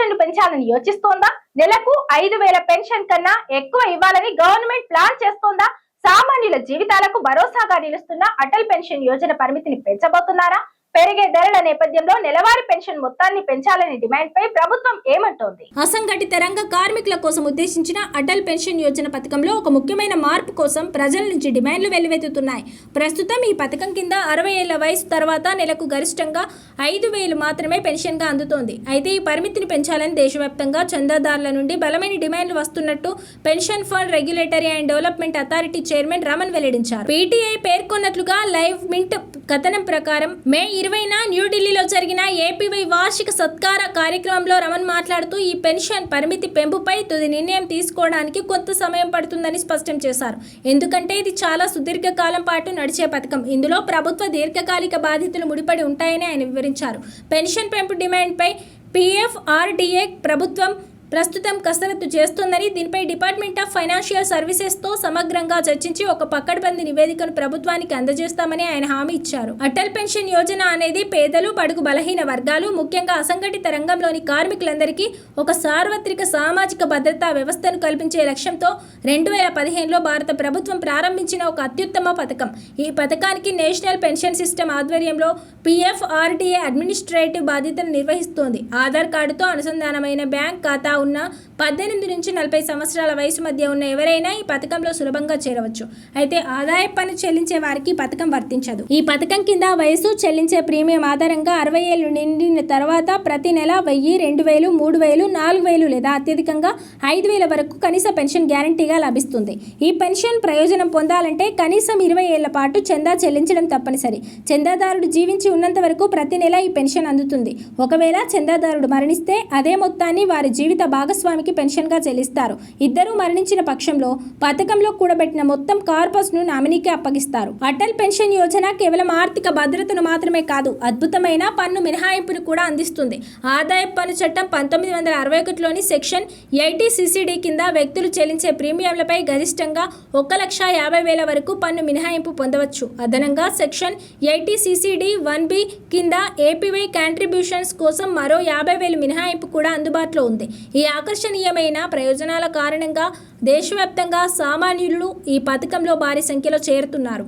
పెన్షన్లు పెంచాలని యోచిస్తోందా? నెలకు 5,000 పెన్షన్ కన్నా ఎక్కువ ఇవ్వాలని గవర్నమెంట్ ప్లాన్ చేస్తోందా? సామాన్యుల జీవితాలకు భరోసాగా నిలుస్తున్న అటల్ పెన్షన్ యోజన పరిమితిని పెంచబోతున్నారా? పెరిగే ధరల నేపథ్యంలో నెలవారీ పెన్షన్ మొత్తాన్ని పెంచాలని డిమాండ్ పై ప్రభుత్వం ఏమంటోంది? అసంఘటిత రంగ కార్మికుల కోసం ఉద్దేశించిన అటల్ పెన్షన్ యోజన పథకంలో ఒక ముఖ్యమైన మార్పు కోసం ప్రజల నుంచి డిమాండ్లు వెల్లువెత్తుతున్నాయి. ప్రస్తుతం ఈ పథకం కింద 60 ఏళ్ల వయసు తర్వాత నెలకు గరిష్టంగా 5,000 మాత్రమే పెన్షన్ గా అందుతోంది. అయితే ఈ పరిమితిని పెంచాలని దేశవ్యాప్తంగా చందాదారుల నుండి బలమైన డిమాండ్లు వస్తున్నట్టు pension fund regulatory and development authority chairman Raman వెల్లడించారు. పీటీఐ పేర్కొన్నట్లుగా లైవ్ మింట్ కథనం ప్రకారం మే 20న న్యూఢిల్లీలో జరిగిన ఏపీవై వార్షిక సత్కార కార్యక్రమంలో రమణ్ మాట్లాడుతూ ఈ పెన్షన్ పరిమితి పెంపుపై తుది నిర్ణయం తీసుకోవడానికి కొంత సమయం పడుతుందని స్పష్టం చేశారు. ఎందుకంటే ఇది చాలా సుదీర్ఘకాలం పాటు నడిచే పథకం. ఇందులో ప్రభుత్వ దీర్ఘకాలిక బాధ్యతలు ముడిపడి ఉంటాయని ఆయన వివరించారు. పెన్షన్ పెంపు డిమాండ్పై పీఎఫ్ఆర్డీఏ ప్రభుత్వం ప్రస్తుతం కసరత్తు చేస్తోందని, దీనిపై డిపార్ట్మెంట్ ఆఫ్ ఫైనాన్షియల్ సర్వీసెస్తో సమగ్రంగా చర్చించి ఒక పకడ్బందీ నివేదికను ప్రభుత్వానికి అందజేస్తామని ఆయన హామీ ఇచ్చారు. అటల్ పెన్షన్ యోజన అనేది పేదలు, బడుగు బలహీన వర్గాలు, ముఖ్యంగా అసంఘటిత రంగంలోని కార్మికులందరికీ ఒక సార్వత్రిక సామాజిక భద్రతా వ్యవస్థను కల్పించే లక్ష్యంతో 2015లో భారత ప్రభుత్వం ప్రారంభించిన ఒక అత్యుత్తమ పథకం. ఈ పథకానికి నేషనల్ పెన్షన్ సిస్టమ్ ఆధ్వర్యంలో పీఎఫ్ఆర్డీఏ అడ్మినిస్ట్రేటివ్ బాధ్యతను నిర్వహిస్తోంది. ఆధార్ కార్డుతో అనుసంధానమైన బ్యాంక్ ఖాతా ఉన్న 18 నుంచి 40 సంవత్సరాల వయసు మధ్య ఉన్న ఎవరైనా ఈ పథకంలో సులభంగా చేరవచ్చు. అయితే ఆదాయ పన్ను చెల్లించే వారికి ఈ పథకం వర్తించదు. ఈ పథకం కింద వయసు, చెల్లించే ప్రీమియం ఆధారంగా 60 ఏళ్లు నిండిన తర్వాత ప్రతి నెల 1,000, 2,000, 3,000, 4,000 లేదా అత్యధికంగా 5,000 వరకు కనీస పెన్షన్ గ్యారంటీగా లభిస్తుంది. ఈ పెన్షన్ ప్రయోజనం పొందాలంటే కనీసం 20 ఏళ్ల పాటు చందా చెల్లించడం తప్పనిసరి. చందాదారుడు జీవించి ఉన్నంత వరకు ప్రతి నెల ఈ పెన్షన్ అందుతుంది. ఒకవేళ చందాదారుడు మరణిస్తే అదే మొత్తాన్ని వారి జీవిత భాగస్వామికి పెన్షన్గా చెల్లిస్తారు. ఇద్దరూ మరణించిన పక్షంలో పథకంలో కూడబెట్టిన మొత్తం కార్పస్ను నామినీకి అప్పగిస్తారు. అటల్ పెన్షన్ యోజన కేవలం ఆర్థిక భద్రతను మాత్రమే కాదు, అద్భుతమైన పన్ను మినహాయింపును కూడా అందిస్తుంది. ఆదాయ పన్ను చట్టం 1961లోని సెక్షన్ 80 CCD కింద వ్యక్తులు చెల్లించే ప్రీమియంలపై గరిష్టంగా 1,50,000 వరకు పన్ను మినహాయింపు పొందవచ్చు. అదనంగా సెక్షన్ 80 CCD 1B కింద ఏపీవై కాంట్రిబ్యూషన్స్ కోసం మరో 50,000 మినహాయింపు కూడా అందుబాటులో ఉంది. ఈ ఆకర్షణీయమైన ప్రయోజనాల కారణంగా దేశవ్యాప్తంగా సామాన్యులు ఈ పథకంలో భారీ సంఖ్యలో చేరుతున్నారు.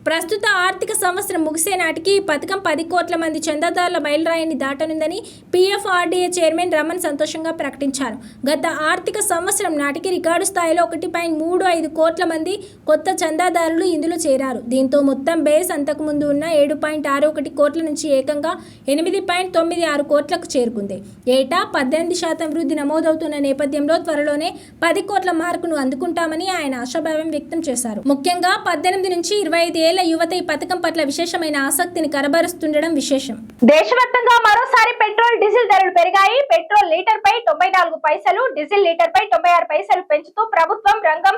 ప్రస్తుత ఆర్థిక సంవత్సరం ముగిసే నాటికి ఈ పథకం 10 కోట్ల మంది చందాదారుల మైలురాయిని దాటనుందని పీఎఫ్ఆర్డీఏ చైర్మన్ రమణ్ సంతోషంగా ప్రకటించారు. గత ఆర్థిక సంవత్సరం నాటికి రికార్డు స్థాయిలో 1.35 కోట్ల మంది కొత్త చందాదారులు ఇందులో చేరారు. దీంతో మొత్తం బేస్ అంతకుముందు ఉన్న 7.61 కోట్ల నుంచి ఏకంగా 8.96 కోట్లకు చేరుకుంది. ఏటా 18% వృద్ధి నమోదవుతున్న నేపథ్యంలో త్వరలోనే 10 కోట్ల మార్కును అందుకుంటామని ఆయన ఆశాభావం వ్యక్తం చేశారు. ముఖ్యంగా 18 నుంచి 25 ఏళ్ల యువత ఈ పథకం పట్ల విశేషమైన ఆసక్తిని కనబరుస్తుండడం విశేషం. దేశవ్యాప్తంగా మరోసారి పెట్రోల్, డీజిల్ ధరలు పెరిగాయి. పెట్రోల్ లీటర్ పై 94 పైసలు, డీజిల్ లీటర్ పై 96 పైసలు పెంచుతూ ప్రభుత్వం, రంగం,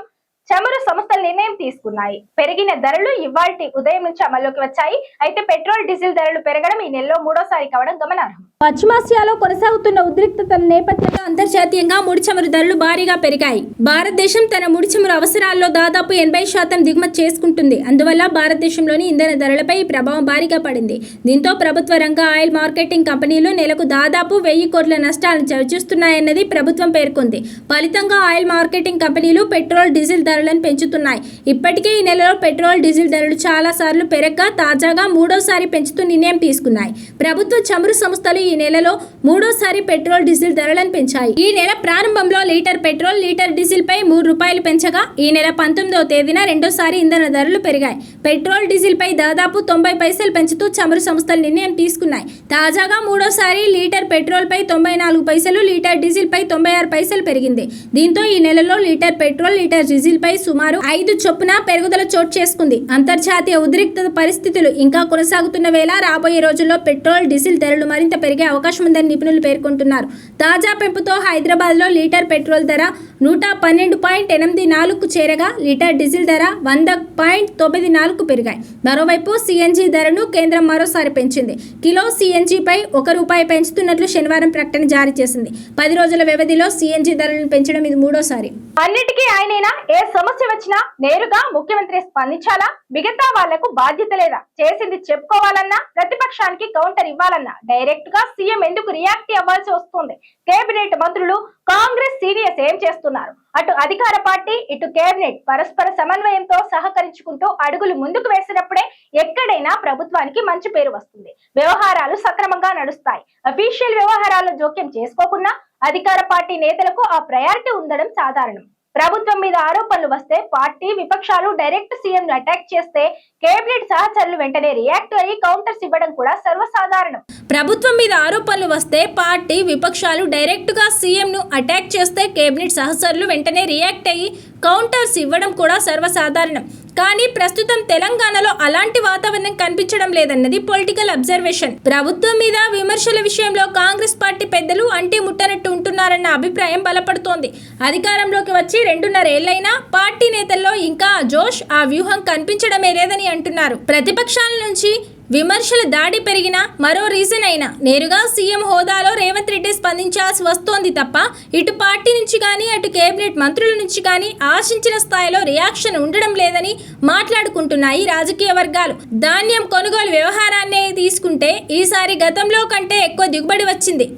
చమురు సంస్థలు నిర్ణయం తీసుకున్నాయి. పెరిగిన ధరలు ఇవాల్టి ఉదయం నుంచి అమల్లోకి వచ్చాయి. అయితే పెట్రోల్, డీజిల్ ధరలు పెరగడం ఈ నెలలో మూడోసారి కావడం గమనార్హం. పశ్చిమాసియాలో కొనసాగుతున్న ఉద్రిక్తతల నేపథ్యంలో అంతర్జాతీయంగా ముడి చమురు ధరలు భారీగా పెరిగాయి. భారతదేశం తన ముడి చమురు అవసరాల్లో దాదాపు 80% దిగుమతి చేసుకుంటుంది. అందువల్ల భారతదేశంలోని ఇంధన ధరలపై ఈ ప్రభావం భారీగా పడింది. దీంతో ప్రభుత్వ రంగ ఆయిల్ మార్కెటింగ్ కంపెనీలు నెలకు దాదాపు 1,000 కోట్ల నష్టాలను చవిచూస్తున్నాయన్నది ప్రభుత్వం పేర్కొంది. ఫలితంగా ఆయిల్ మార్కెటింగ్ కంపెనీలు పెట్రోల్, డీజిల్ ధరలను పెంచుతున్నాయి. ఇప్పటికే ఈ నెలలో పెట్రోల్, డీజిల్ ధరలు చాలా సార్లు పెరగగా తాజాగా మూడోసారి పెంచుతూ నిర్ణయం తీసుకున్నాయి. ప్రభుత్వ చమురు సంస్థలు ఈ నెలలో మూడోసారి పెట్రోల్, డీజిల్ ధరలను పెంచాయి. ఈ నెల ప్రారంభంలో లీటర్ పెట్రోల్, లీటర్ డీజిల్ పై ₹3 పెంచగా ఈ నెల 19వ తేదీన రెండోసారి ఇంధన ధరలు పెరిగాయి. పెట్రోల్, డీజిల్ పై దాదాపు 90 పైసలు పెంచుతూ చమురు సంస్థలు నిర్ణయం తీసుకున్నాయి. తాజాగా మూడోసారి లీటర్ పెట్రోల్ పై 94 పైసలు, లీటర్ డీజిల్ పై 96 పైసలు పెరిగింది. దీంతో ఈ నెలలో లీటర్ పెట్రోల్, లీటర్ డీజిల్ పై సుమారు 5 చొప్పున పెరుగుదల చోటు చేసుకుంది. అంతర్జాతీయ ఉద్రిక్త పరిస్థితులు ఇంకా కొనసాగుతున్న వేళ రాబోయే రోజుల్లో పెట్రోల్, డీజిల్ ధరలు మరింత పెరిగే అవకాశం ఉందని నిపుణులు పేర్కొంటున్నారు. తాజా పెంపుతో హైదరాబాద్లో లీటర్ పెట్రోల్ ధర 112.84కు చేరగా లీటర్ డీజిల్ ధర 100.94కు పెరిగాయి. మరోవైపు సిఎన్జి ధరను కేంద్రం మరోసారి పెంచింది. కిలో సిఎన్జిపై ₹1 పెంచుతున్నట్లు శనివారం ప్రకటన జారీ చేసింది. 10 రోజుల వ్యవధిలో సిఎన్జి ధరలను పెంచడం ఇది మూడోసారి. అన్నిటికీ ఆయనేనా? ఏ సమస్య వచ్చినా నేరుగా ముఖ్యమంత్రి స్పందించాలా? మిగతా వాళ్లకు బాధ్యత లేదా? చేసింది చెప్పుకోవాలన్నా, ప్రతిపక్షానికి కౌంటర్ ఇవ్వాలన్నా డైరెక్ట్ గా సీఎం ఎందుకు రియాక్ట్ అవ్వాల్సి వస్తుంది? కేబినెట్ మంత్రులు, కాంగ్రెస్ సీనియర్స్ ఏం చేస్తున్నారు? అటు అధికార పార్టీ, ఇటు కేబినెట్ పరస్పర సమన్వయంతో సహకరించుకుంటూ అడుగులు ముందుకు వేసినప్పుడే ఎక్కడైనా ప్రభుత్వానికి మంచి పేరు వస్తుంది, వ్యవహారాలు సక్రమంగా నడుస్తాయి. అఫీషియల్ వ్యవహారాల్లో జోక్యం చేసుకోకుండా అధికార పార్టీ నేతలకు ఆ ప్రయారిటీ ఉండడం సాధారణం. ప్రభుత్వం మీద ఆరోపణలు వస్తే పార్టీ విపక్షాలు డైరెక్ట్ సీఎం ను అటాక్ చేస్తే కేబినెట్ సహచరులు వెంటనే రియాక్ట్ అయ్యి కౌంటర్స్ ఇవ్వడం కూడా సర్వసాధారణం. ప్రభుత్వం మీద ఆరోపణలు వస్తే పార్టీ విపక్షాలు డైరెక్ట్ గా సీఎం ను అటాక్ చేస్తే కేబినెట్ సహచరులు వెంటనే రియాక్ట్ అయ్యి కౌంటర్స్ ఇవ్వడం కూడా సర్వసాధారణం. కానీ ప్రస్తుతం తెలంగాణలో అలాంటి వాతావరణం కనిపించడం లేదన్నది పొలిటికల్ అబ్జర్వేషన్. ప్రభుత్వం మీద విమర్శల విషయంలో కాంగ్రెస్ పార్టీ పెద్దలు అంటి ముట్టనట్టు ఉంటున్నారన్న అభిప్రాయం బలపడుతోంది. అధికారంలోకి వచ్చి 2.5 ఏళ్లైనా పార్టీ నేతల్లో ఇంకా జోష్, ఆ వ్యూహం కనిపించడమే లేదని అంటున్నారు. ప్రతిపక్షాల నుంచి విమర్శల దాడి పెరిగిన మరో రీజన్ అయినా నేరుగా సీఎం హోదాలో రేవంత్ రెడ్డి స్పందించాల్సి వస్తోంది తప్ప ఇటు పార్టీ నుంచి కానీ అటు కేబినెట్ మంత్రుల నుంచి కానీ ఆశించిన స్థాయిలో రియాక్షన్ ఉండడం లేదని మాట్లాడుకుంటున్నాయి రాజకీయ వర్గాలు. ధాన్యం కొనుగోలు వ్యవహారాన్నే తీసుకుంటే ఈసారి గతంలో కంటే ఎక్కువ దిగుబడి వచ్చింది.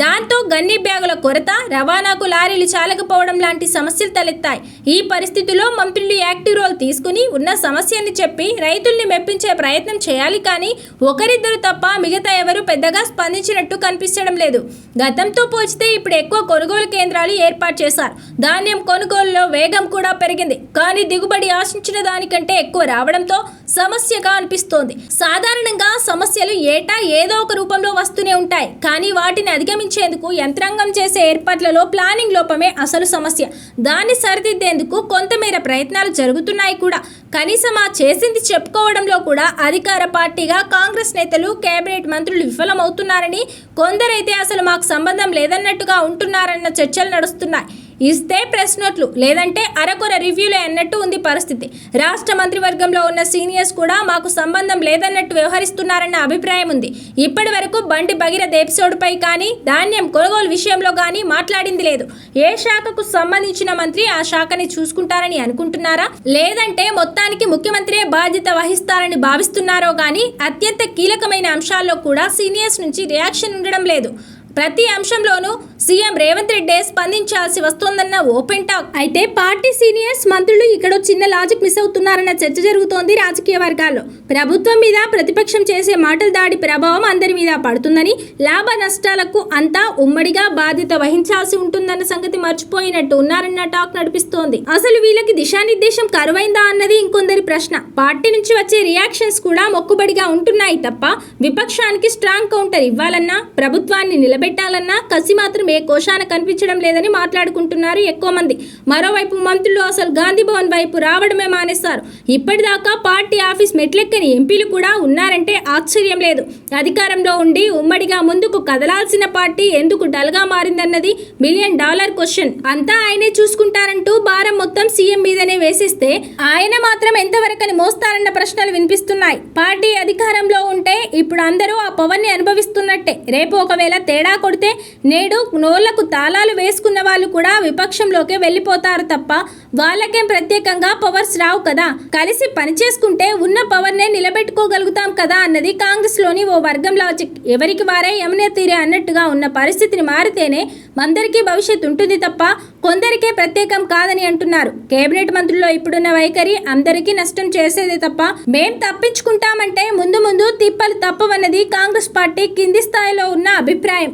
దాంతో గన్ని బ్యాగుల కొరత, రవాణాకు లారీలు చాలకపోవడం లాంటి సమస్యలు తలెత్తాయి. ఈ పరిస్థితుల్లో మంత్రులు యాక్టివ్ రోల్ తీసుకుని ఉన్న సమస్యని చెప్పి రైతుల్ని మెప్పించే ప్రయత్నం చేయాలి. కానీ ఒకరిద్దరు తప్ప మిగతా ఎవరు పెద్దగా స్పందించినట్టు కనిపించడం లేదు. గతంతో పోల్చితే ఇప్పుడు ఎక్కువ కొనుగోలు కేంద్రాలు ఏర్పాటు చేశారు. ధాన్యం కొనుగోలులో వేగం కూడా పెరిగింది. కానీ దిగుబడి ఆశించిన దానికంటే ఎక్కువ రావడంతో సమస్యగా అనిపిస్తోంది. సాధారణంగా సమస్యలు ఏటా ఏదో ఒక రూపంలో వస్తూనే ఉంటాయి. కానీ వాటిని అధిగమించేందుకు యంత్రాంగం చేసే ఏర్పాట్లలో ప్లానింగ్ లోపమే అసలు సమస్య. దాన్ని సరిదిద్దేందుకు కొంతమేర ప్రయత్నాలు జరుగుతున్నాయి కూడా. కనీసం ఆ చేసింది చెప్పుకోవడంలో కూడా అధికార పార్టీగా కాంగ్రెస్ నేతలు, కేబినెట్ మంత్రులు విఫలమవుతున్నారని, కొందరైతే అసలు మాకు సంబంధం లేదన్నట్టుగా ఉంటున్నారన్న చర్చలు నడుస్తున్నాయి. ఇస్తే ప్రెస్ నోట్లు, లేదంటే అరకొర రివ్యూలే అన్నట్టు ఉంది పరిస్థితి. రాష్ట్ర మంత్రివర్గంలో ఉన్న సీనియర్స్ కూడా మాకు సంబంధం లేదన్నట్టు వ్యవహరిస్తున్నారన్న అభిప్రాయం ఉంది. ఇప్పటి వరకు బండి భగీరథ ఎపిసోడ్పై కానీ, ధాన్యం కొనుగోలు విషయంలో కానీ మాట్లాడింది లేదు. ఏ శాఖకు సంబంధించిన మంత్రి ఆ శాఖని చూసుకుంటారని అనుకుంటున్నారా, లేదంటే మొత్తానికి ముఖ్యమంత్రియే బాధ్యత వహిస్తారని భావిస్తున్నారో కానీ అత్యంత కీలకమైన అంశాల్లో కూడా సీనియర్స్ నుంచి రియాక్షన్ ఉండడం లేదు. ప్రతి అంశంలోనూ సీఎం రేవంత్ రెడ్డి స్పందించాల్సి వస్తోందన్న ఓపెన్ టాక్. అయితే పార్టీ సీనియర్స్, మంత్రులు ఇక్కడ చిన్న లాజిక్ మిస్ అవుతున్నారన్న చర్చ జరుగుతోంది రాజకీయ వర్గాల్లో. ప్రభుత్వం మీద ప్రతిపక్షం చేసే మాటల దాడి ప్రభావం అందరి మీద పడుతుందని, లాభ నష్టాలకు అంతా ఉమ్మడిగా బాధ్యత వహించాల్సి ఉంటుందన్న సంగతి మర్చిపోయినట్టు ఉన్నారన్న టాక్ నడిపిస్తోంది. అసలు వీళ్ళకి దిశానిర్దేశం కరువైందా అన్నది ఇంకొందరి ప్రశ్న. పార్టీ నుంచి వచ్చే రియాక్షన్స్ కూడా మొక్కుబడిగా ఉంటున్నాయి తప్ప విపక్షానికి స్ట్రాంగ్ కౌంటర్ ఇవ్వాలన్నా, ప్రభుత్వాన్ని నిలబెట్టాలన్నా కసి మాత్రం ఏ కోశాన కనిపించడం లేదని మాట్లాడుకుంటున్నారు ఎక్కువ మంది. మరోవైపు మంత్రులు అసలు గాంధీ భవన్ వైపు రావడమే మానేస్తారు. ఇప్పటిదాకా పార్టీ ఆఫీస్ మెట్లెక్కని ఎంపీలు కూడా ఉన్నారంటే ఆశ్చర్యం లేదు. అధికారంలో ఉండి ఉమ్మడిగా ముందుకు కదలాల్సిన పార్టీ ఎందుకు డల్గా మారిందన్నది $1 మిలియన్ క్వశ్చన్. అంతా ఆయనే చూసుకుంటారంటూ భారం మొత్తం సీఎం మీదనే వేసిస్తే ఆయన మాత్రం ఎంతవరకని మోస్తారన్న ప్రశ్నలు వినిపిస్తున్నాయి. పార్టీ అధికారంలో ఉంటే ఇప్పుడు అందరూ ఆ పవర్ని అనుభవిస్తున్నట్టే. రేపు ఒకవేళ తేడా కొడితే నేడు నోళ్లకు తాళాలు వేసుకున్న వాళ్ళు కూడా విపక్షంలోకి వెళ్ళిపోతారు తప్ప వాళ్ళకేం ప్రత్యేకంగా పవర్స్ రావు కదా. కలిసి పనిచేసుకుంటే ఉన్న పవర్నే నిలబెట్టుకోగలుగుతాం కదా అన్నది కాంగ్రెస్ లోని ఓ వర్గం లాజిక్. ఎవరికి వారే యమునే తీరే అన్నట్టుగా ఉన్న పరిస్థితిని మారితేనే అందరికీ భవిష్యత్తు ఉంటుంది తప్ప కొందరికే ప్రత్యేకం కాదని అంటున్నారు. కేబినెట్ మంత్రుల్లో ఇప్పుడున్న వైఖరి అందరికీ నష్టం చేసేదే తప్ప మేం తప్పించుకుంటామంటే ముందు ముందు తిప్పలు తప్పవన్నది కాంగ్రెస్ పార్టీ కింది స్థాయిలో ఉన్న అభిప్రాయం.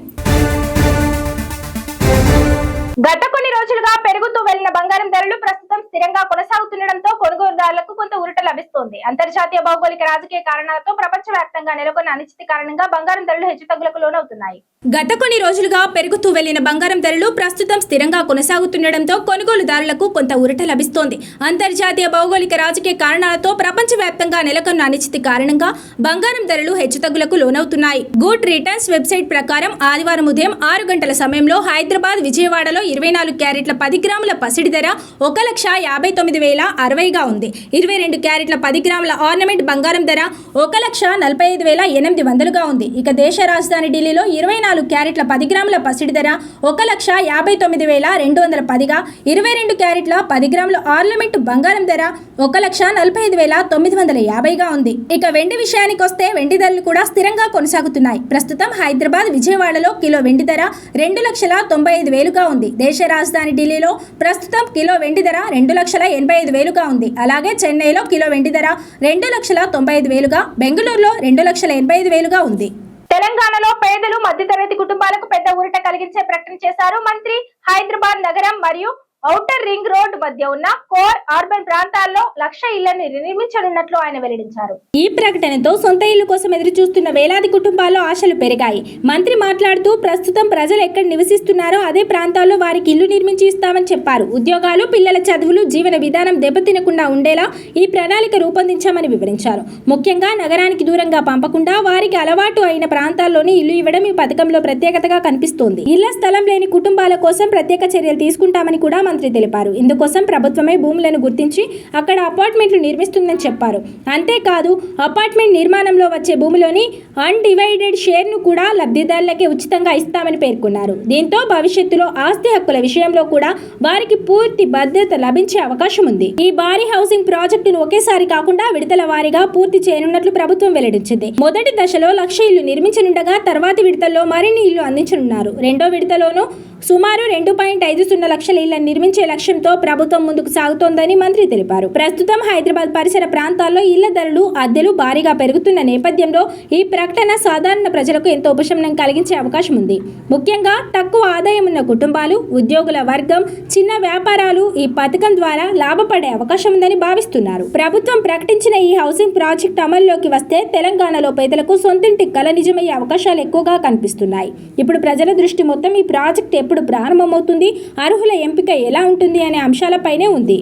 గత కొన్ని రోజులుగా పెరుగుతూ వెళ్లిన బంగారం ధరలు ప్రస్తుతం స్థిరంగా కొనసాగుతుండటంతో కొనుగోలుదారులకు కొంత ఊరట లభిస్తోంది. అంతర్జాతీయ భౌగోళిక రాజకీయ కారణాలతో ప్రపంచవ్యాప్తంగా నెలకొన్న అనిశ్చితి కారణంగా బంగారం ధరలు హెచ్చుతగ్గులకు లోనవుతున్నాయి. గత కొన్ని రోజులుగా పెరుగుతూ వెళ్లిన బంగారం ధరలు ప్రస్తుతం స్థిరంగా కొనసాగుతుండటంతో కొనుగోలుదారులకు కొంత ఊరట లభిస్తోంది. అంతర్జాతీయ భౌగోళిక రాజకీయ కారణాలతో ప్రపంచవ్యాప్తంగా నెలకొన్న అనిశ్చితి కారణంగా బంగారం ధరలు హెచ్చుతగ్గులకు లోనవుతున్నాయి. గుడ్ రిటర్న్స్ వెబ్సైట్ ప్రకారం ఆదివారం ఉదయం 6 గంటల సమయంలో హైదరాబాద్, విజయవాడలో 24 క్యారెట్ల 10 గ్రాముల పసిడి ధర 1,59,060గా ఉంది. 22 క్యారెట్ల 10 గ్రాముల ఆర్నమెంట్ బంగారం ధర 1,45,800గా ఉంది. ఇక దేశ రాజధాని ఢిల్లీలో 24 క్యారెట్ల 10 గ్రాముల పసిడి ధర 1,59,210గా, 22 క్యారెట్ల 10 గ్రాముల ఆర్నమెంట్ బంగారం ధర 1,45,950గా ఉంది. ఇక వెండి విషయానికి వస్తే వెండి ధరలు కూడా స్థిరంగా కొనసాగుతున్నాయి. ప్రస్తుతం హైదరాబాద్, విజయవాడలో కిలో వెండి ధర 2,95,000గా ఉంది. దేశ రాజధాని ఢిల్లీలో ప్రస్తుతం కిలో వెండి ధర 2,85,000గా ఉంది. అలాగే చెన్నైలో కిలో వెండి ధర 2,95,000గా, బెంగళూరులో 2,85,000గా ఉంది. తెలంగాణలో పేదలు, మధ్యతరగతి కుటుంబాలకు పెద్ద ఊరట కలిగించే ప్రకటన చేశారు మంత్రి. హైదరాబాద్ నగరం మరియు ఔటర్ రింగ్ రోడ్ మధ్య ఉన్న కోర్ అర్బన్ ప్రాంతాల్లో 1,00,000 ఇళ్లను నిర్మించనున్నట్లు ఆయన వెల్లడించారు. ఈ ప్రకటనతో సొంత ఇల్లు కోసం ఎదురు చూస్తున్న వేలాది కుటుంబాల్లో ఆశలు పెరిగాయి. మంత్రి మాట్లాడుతూ ప్రస్తుతం ప్రజలు ఎక్కడ నివసిస్తున్నారో అదే ప్రాంతాల్లో వారికి ఇల్లు నిర్మించి ఇస్తామని చెప్పారు. ఉద్యోగాలు, పిల్లల చదువులు, జీవన విధానం దెబ్బతినకుండా ఉండేలా ఈ ప్రణాళిక రూపొందించామని వివరించారు. ముఖ్యంగా నగరానికి దూరంగా పంపకుండా వారికి అలవాటు అయిన ప్రాంతాల్లోనే ఇల్లు ఇవ్వడం ఈ పథకంలో ప్రత్యేకతగా కనిపిస్తోంది. ఇళ్ల స్థలం లేని కుటుంబాల కోసం ప్రత్యేక చర్యలు తీసుకుంటామని కూడా మంత్రి తెలిపారు. ఇందుకోసం ప్రభుత్వమే భూములను గుర్తించి అక్కడ అపార్ట్మెంట్లు నిర్మిస్తుందని చెప్పారు. అంతేకాదు అపార్ట్మెంట్ నిర్మాణంలో వచ్చే భూమిలోని అన్డివైడెడ్ షేర్ను కూడా లబ్ధిదారులకే ఉచితంగా ఇస్తామని పేర్కొన్నారు. దీంతో భవిష్యత్తులో ఆస్తి హక్కుల విషయంలో కూడా వారికి పూర్తి భద్రత లభించే అవకాశం ఉంది. ఈ భారీ హౌసింగ్ ప్రాజెక్టును ఒకేసారి కాకుండా విడతల వారీగా పూర్తి చేయనున్నట్లు ప్రభుత్వం వెల్లడించింది. మొదటి దశలో 1,00,000 ఇళ్లు నిర్మించనుండగా తర్వాతి విడతల్లో మరిన్ని ఇళ్లు అందించనున్నారు. రెండో విడతలోనూ సుమారు 2.50 లక్షల ఇళ్లను నిర్మించే లక్ష్యంతో ప్రభుత్వం ముందుకు సాగుతోందని మంత్రి తెలిపారు. ప్రస్తుతం హైదరాబాద్ పరిసర ప్రాంతాల్లో ఇళ్ల ధరలు, అద్దెలు భారీగా పెరుగుతున్న నేపథ్యంలో ఈ ప్రకటన సాధారణ ప్రజలకు ఎంతో ఉపశమనం కలిగించే అవకాశం ఉంది. ముఖ్యంగా తక్కువ ఆదాయం ఉన్న కుటుంబాలు, ఉద్యోగుల వర్గం, చిన్న వ్యాపారాలు ఈ పథకం ద్వారా లాభపడే అవకాశం ఉందని భావిస్తున్నారు. ప్రభుత్వం ప్రకటించిన ఈ హౌసింగ్ ప్రాజెక్ట్ అమల్లోకి వస్తే తెలంగాణలో పేదలకు సొంతింటి కల నిజమయ్యే అవకాశాలు ఎక్కువగా కనిపిస్తున్నాయి. ఇప్పుడు ప్రజల దృష్టి మొత్తం ఈ ప్రాజెక్ట్ ఎప్పుడు ప్రారంభమవుతుంది, అర్హుల ఎంపిక ఎలా ఉంటుంది అనే అంశాలపైనే ఉంది.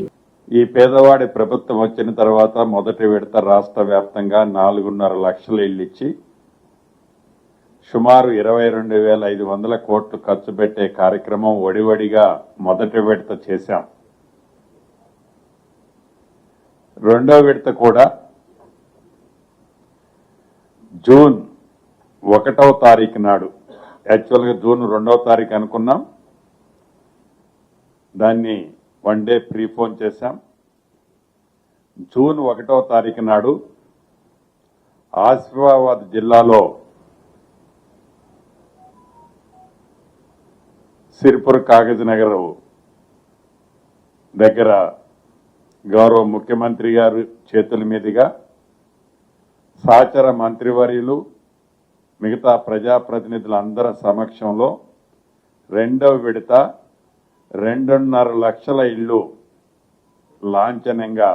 ఈ పేదవాడి ప్రభుత్వం వచ్చిన తర్వాత మొదటి విడత రాష్ట్ర వ్యాప్తంగా 4.5 లక్షల ఇళ్లు ఇచ్చి సుమారు 22,500 కోట్లు ఖర్చు పెట్టే కార్యక్రమం ఒడివడిగా మొదటి విడత చేశాం. రెండో విడత కూడా జూన్ 1వ తారీఖు నాడు, యాక్చువల్గా జూన్ 2వ తారీఖు అనుకున్నాం, దాన్ని 1 డే ప్రీపోన్ చేశాం. జూన్ 1వ తారీఖు నాడు ఆసిఫాబాద్ జిల్లాలో సిరిపుర్ కాగజ్ నగర్ దగ్గర గౌరవ ముఖ్యమంత్రి గారి చేతుల మీదుగా సహచర మంత్రివర్యులు, మిగతా ప్రజాప్రతినిధులందరి సమక్షంలో రెండవ విడత 2.5 లక్షల ఇళ్లు లాంఛనంగా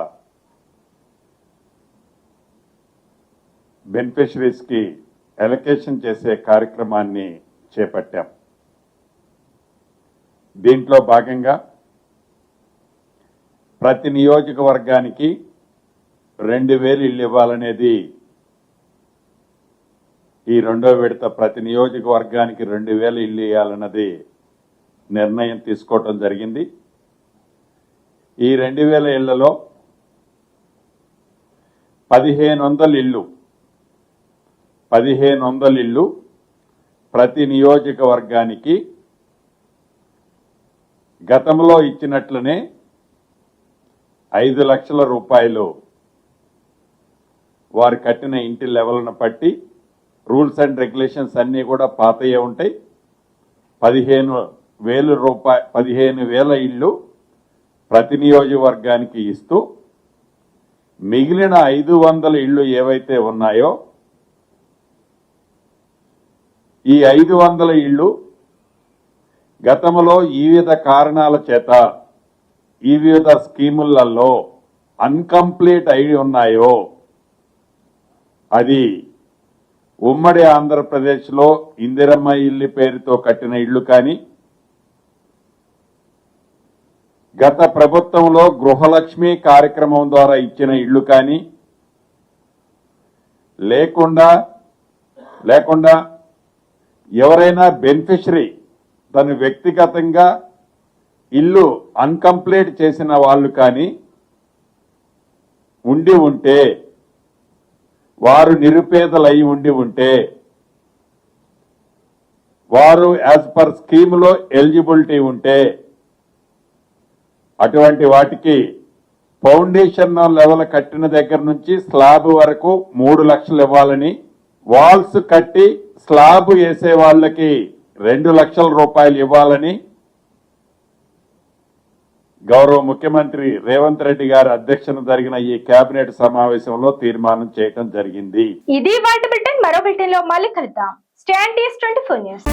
బెనిఫిషరీస్ కి అలొకేషన్ చేసే కార్యక్రమాన్ని చేపట్టాం. దీంట్లో భాగంగా ప్రతి నియోజకవర్గానికి 2,000 ఇళ్లు ఇవ్వాలనేది ఈ రెండో విడత. ప్రతి నియోజకవర్గానికి 2,000 ఇళ్లు ఇవ్వాలన్నది నిర్ణయం తీసుకోవటం జరిగింది. ఈ 2,000 ఇళ్లలో 1,500 ఇళ్లు ప్రతి నియోజకవర్గానికి గతంలో ఇచ్చినట్లనే 5 లక్షల రూపాయలు వారు కట్టిన ఇంటి లెవెల్ను బట్టి రూల్స్ అండ్ రెగ్యులేషన్స్ అన్నీ కూడా పాతయ్యే ఉంటాయి. 15,000 ఇళ్లు ప్రతి నియోజకవర్గానికి ఇస్తూ మిగిలిన 500 ఇళ్లు ఏవైతే ఉన్నాయో ఈ 500 ఇళ్లు గతంలో ఈ వివిధ కారణాల చేత ఈ వివిధ స్కీములలో అన్కంప్లీట్ అయి ఉన్నాయో, అది ఉమ్మడి ఆంధ్రప్రదేశ్లో ఇందిరమ్మ ఇల్లు పేరుతో కట్టిన ఇళ్లు కానీ, గత ప్రభుత్వంలో గృహలక్ష్మి కార్యక్రమం ద్వారా ఇచ్చిన ఇళ్లు కానీ, లేకుండా ఎవరైనా బెనిఫిషరీ తను వ్యక్తిగతంగా ఇల్లు అన్కంప్లీట్ చేసిన వాళ్ళు కానీ ఉండి ఉంటే, వారు నిరుపేదలై ఉండి ఉంటే, వారు యాజ్ పర్ స్కీమ్ లో ఎలిజిబిలిటీ ఉంటే అటువంటి వాటికి ఫౌండేషన్ లెవెల్ కట్టిన దగ్గర నుంచి స్లాబ్ వరకు 3 లక్షలు ఇవ్వాలని, వాల్స్ కట్టి స్లాబ్ వేసే వాళ్ళకి 2 లక్షల రూపాయలు ఇవ్వాలని గౌరవ ముఖ్యమంత్రి రేవంత్ రెడ్డి గారి అధ్యక్షతన జరిగిన ఈ కేబినెట్ సమావేశంలో తీర్మానం చేయడం జరిగింది. ఇది వాటి బులెటిన్. మరో బులెటిన్ లో మళ్ళీ కలుద్దాం. Stand 24 news.